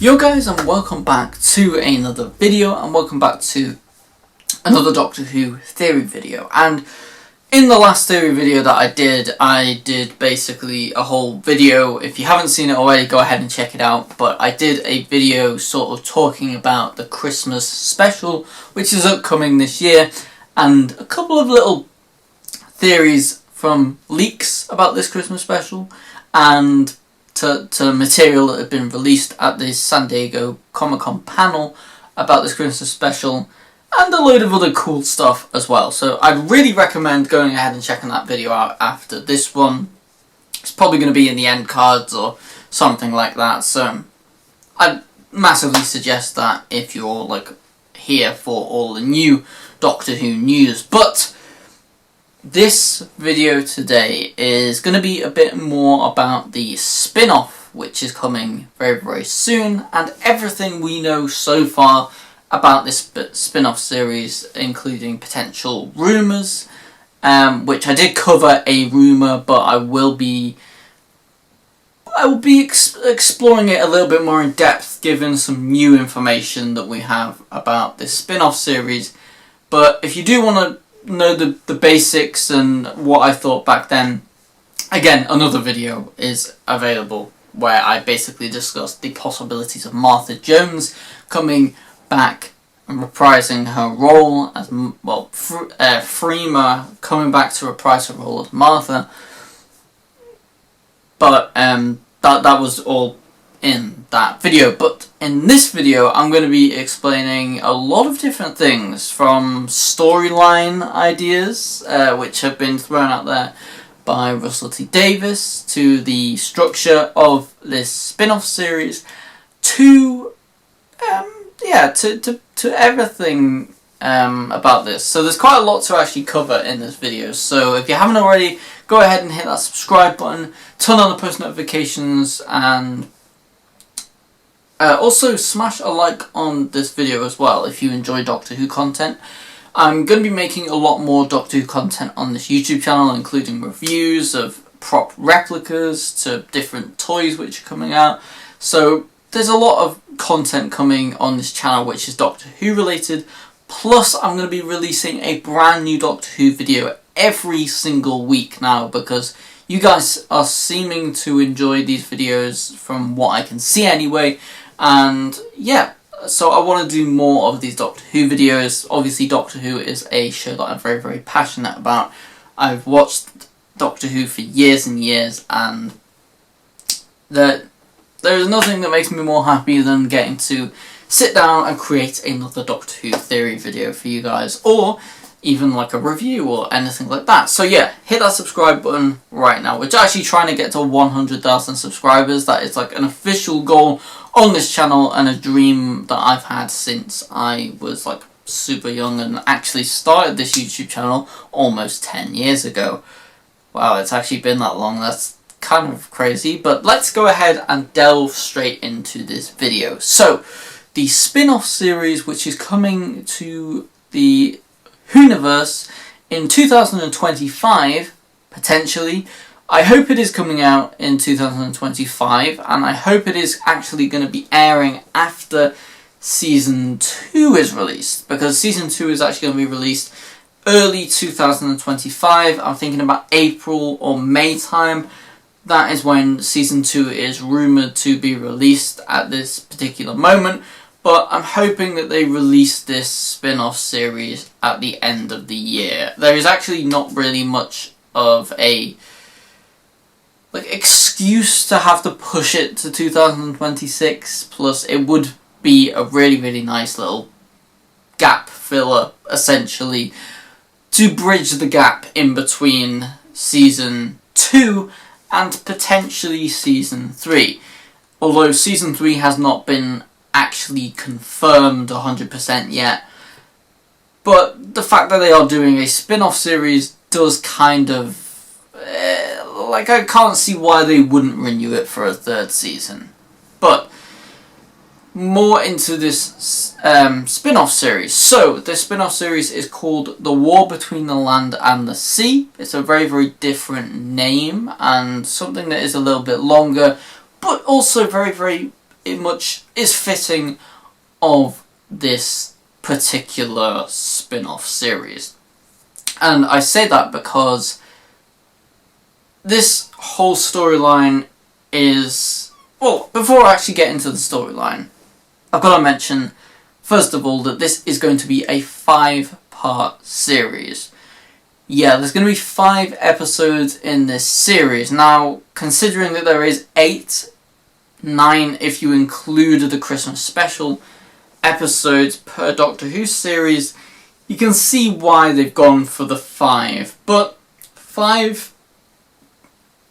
Yo guys, and welcome back to another video, and welcome back to another Doctor Who theory video. And in the last theory video that I did basically a whole video. If you haven't seen it already, go ahead and check it out. But I did a video sort of talking about the Christmas special, which is upcoming this year, and a couple of little theories from leaks about this Christmas special, and to material that had been released at the San Diego Comic-Con panel about this Christmas special, and a load of other cool stuff as well. So I'd really recommend going ahead and checking that video out after this one. It's probably going to be in the end cards or something like that, so I'd massively suggest that if you're like here for all the new Doctor Who news. But this video today is going to be a bit more about the spin-off, which is coming very, very soon, and everything we know so far about this spin-off series, including potential rumours, which I did cover a rumour, but I will be exploring it a little bit more in depth, given some new information that we have about this spin-off series. But if you do want to know the basics and what I thought back then, again, another video is available where I basically discussed the possibilities of Martha Jones coming back and reprising her role as, well, Freema coming back to reprise her role as Martha. But that was all in that video. But in this video, I'm going to be explaining a lot of different things, from storyline ideas, which have been thrown out there by Russell T Davies, to the structure of this spin-off series, to everything about this. So there's quite a lot to actually cover in this video. So if you haven't already, go ahead and hit that subscribe button, turn on the post notifications, and also smash a like on this video as well if you enjoy Doctor Who content. I'm going to be making a lot more Doctor Who content on this YouTube channel, including reviews of prop replicas to different toys which are coming out. So there's a lot of content coming on this channel which is Doctor Who related. Plus I'm going to be releasing a brand new Doctor Who video every single week now, because you guys are seeming to enjoy these videos from what I can see anyway. And yeah, so I want to do more of these Doctor Who videos. Obviously Doctor Who is a show that I'm very, very passionate about. I've watched Doctor Who for years and years, and there's nothing that makes me more happy than getting to sit down and create another Doctor Who theory video for you guys, or even like a review or anything like that. So yeah, hit that subscribe button right now. We're actually trying to get to 100,000 subscribers. That is like an official goal on this channel, and a dream that I've had since I was like super young and actually started this YouTube channel almost 10 years ago. Wow, it's actually been that long. That's kind of crazy. But let's go ahead and delve straight into this video. So the spin-off series, which is coming to the Whoniverse in 2025, potentially. I hope it is coming out in 2025, and I hope it is actually going to be airing after Season 2 is released, because Season 2 is actually going to be released early 2025. I'm thinking about April or May time. That is when Season 2 is rumoured to be released at this particular moment. But I'm hoping that they release this spin-off series at the end of the year. There is actually not really much of a excuse to have to push it to 2026. Plus, it would be a really, really nice little gap filler, essentially, to bridge the gap in between Season 2 and potentially Season 3. Although Season 3 has not been actually confirmed 100% yet, but the fact that they are doing a spin-off series does kind of I can't see why they wouldn't renew it for a third season. But more into this spin-off series. So the spin-off series is called The War Between the Land and the Sea. It's a very, very different name, and something that is a little bit longer, but also very, very much is fitting of this particular spin-off series. And I say that because this whole storyline is... Well, before I actually get into the storyline, I've got to mention, first of all, that this is going to be a 5-part series. Yeah, there's going to be 5 episodes in this series. Now, considering that there is 9 if you include the Christmas special episodes per Doctor Who series, you can see why they've gone for the 5. But 5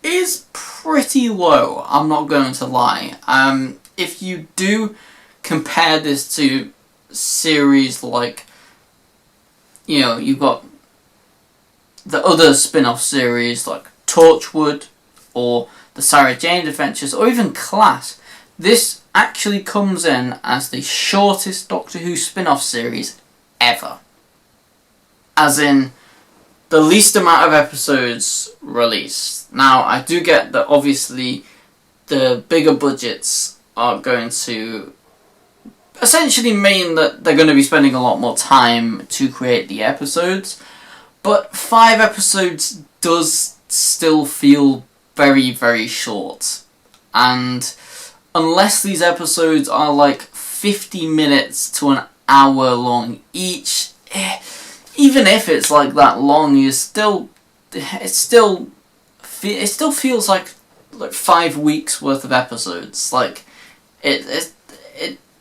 is pretty low, I'm not going to lie. If you do compare this to series like, you know, you've got the other spin-off series like Torchwood or the Sarah Jane Adventures or even Class, this actually comes in as the shortest Doctor Who spin-off series ever. As in, the least amount of episodes released. Now, I do get that obviously the bigger budgets are going to essentially mean that they're going to be spending a lot more time to create the episodes, but 5 episodes does still feel very, very short. And unless these episodes are like 50 minutes to an hour long each, even if it's like that long, it still feels like 5 weeks worth of episodes. Like it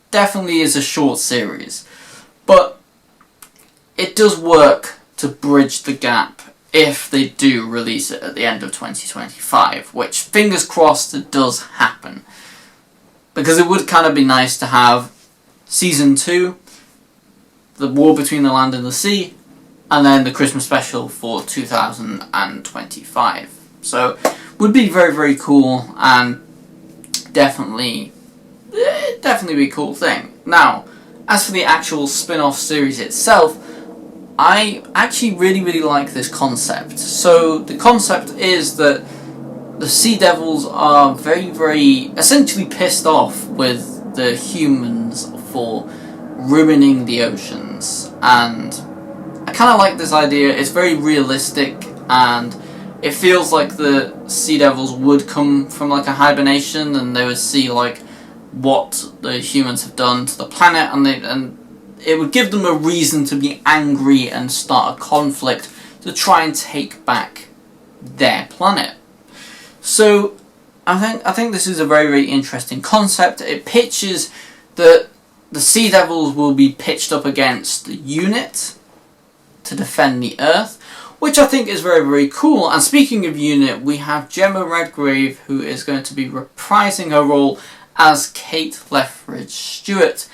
definitely is a short series, but it does work to bridge the gap if they do release it at the end of 2025, which fingers crossed it does happen, because it would kind of be nice to have season 2, the War Between the Land and the Sea, and then the Christmas special for 2025. So, would be very, very cool, and definitely be a cool thing. Now, as for the actual spin-off series itself, I actually really, really like this concept. So, the concept is that the Sea Devils are very, very essentially pissed off with the humans for ruining the oceans, and I kind of like this idea. It's very realistic, and it feels like the Sea Devils would come from like a hibernation, and they would see like what the humans have done to the planet, and it would give them a reason to be angry and start a conflict to try and take back their planet. So I think this is a very, very interesting concept. It pitches that the Sea Devils will be pitched up against the UNIT to defend the Earth, which I think is very, very cool. And speaking of UNIT, we have Gemma Redgrave, who is going to be reprising her role as Kate Lethbridge Stewart,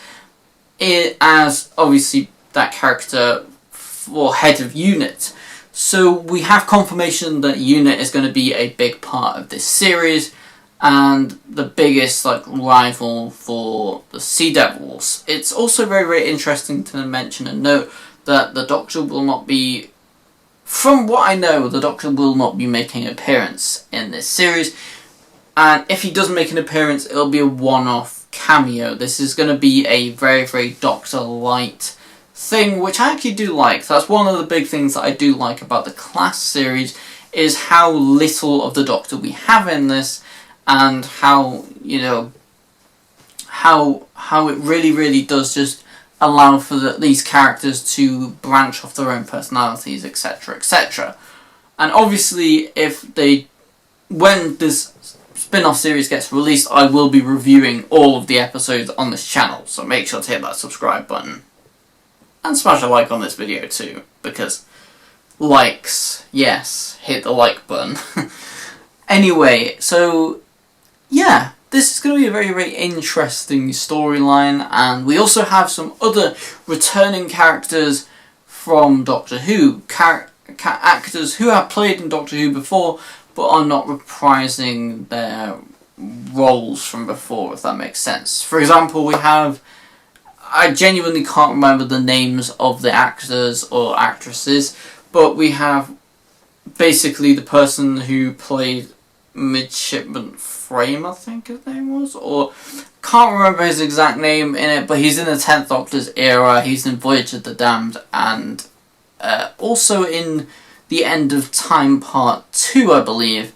as obviously that character for head of UNIT. So we have confirmation that UNIT is going to be a big part of this series, and the biggest like rival for the Sea Devils. It's also very, very interesting to mention and note that the Doctor will not be, from what I know, the Doctor will not be making an appearance in this series, and if he does make an appearance, it'll be a one-off cameo. This is going to be a very, very Doctor light thing, which I actually do like. That's one of the big things that I do like about the Class series, is how little of the Doctor we have in this, and how, you know, how it really, really does just allow for these characters to branch off their own personalities, etc., etc. And obviously, when this spin-off series gets released, I will be reviewing all of the episodes on this channel, so make sure to hit that subscribe button. And smash a like on this video too, because likes, yes, hit the like button. Anyway, so yeah, this is going to be a very, very interesting storyline, and we also have some other returning characters from Doctor Who, actors who have played in Doctor Who before, but are not reprising their roles from before, if that makes sense. For example, we have, I genuinely can't remember the names of the actors or actresses, but we have basically the person who played Midshipman Frame, I think his name was, or can't remember his exact name in it, but he's in the 10th Doctor's era. He's in Voyage of the Damned, and also in the End of Time Part 2, I believe,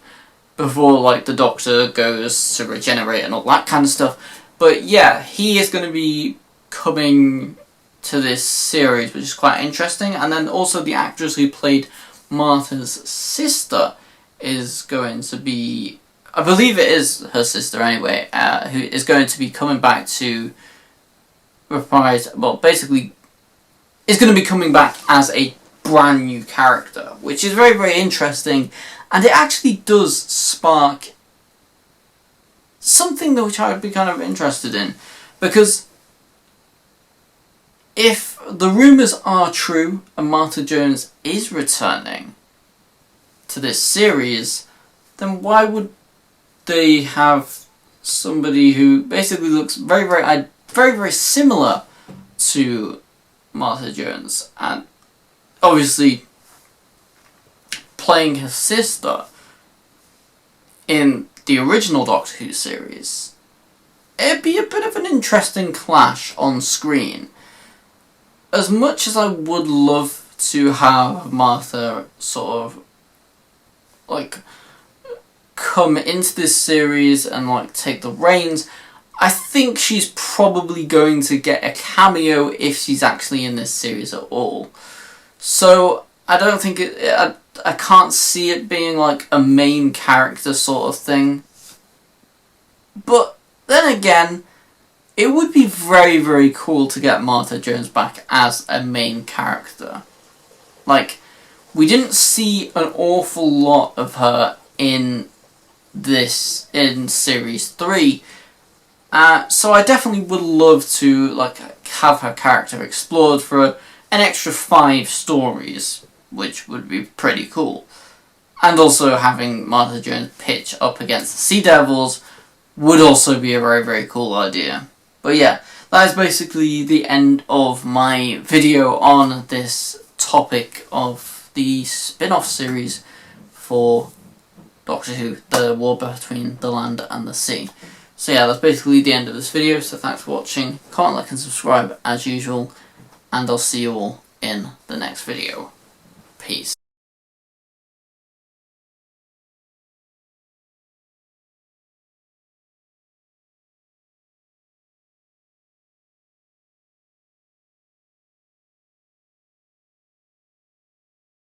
before like the Doctor goes to regenerate and all that kind of stuff. But yeah, he is going to be coming to this series, which is quite interesting. And then also the actress who played Martha's sister is going to be, I believe it is her sister anyway, who is going to be coming back to reprise, well, basically, is going to be coming back as a brand new character, which is very, very interesting, and it actually does spark something which I would be kind of interested in, because if the rumours are true and Martha Jones is returning to this series, then why would they have somebody who basically looks very, very similar to Martha Jones, and obviously playing her sister in the original Doctor Who series? It'd be a bit of an interesting clash on screen. As much as I would love to have Martha sort of like come into this series and like take the reins, I think she's probably going to get a cameo if she's actually in this series at all. So I don't think I can't see it being like a main character sort of thing. But then again, it would be very, very cool to get Martha Jones back as a main character. Like, we didn't see an awful lot of her in Series 3. So I definitely would love to like have her character explored for an extra 5 stories, which would be pretty cool. And also having Martha Jones pitch up against the Sea Devils would also be a very, very cool idea. But yeah, that is basically the end of my video on this topic of the spin-off series for Doctor Who, the war between the land and the sea. So yeah, that's basically the end of this video, so thanks for watching. Comment, like and subscribe as usual, and I'll see you all in the next video. Peace.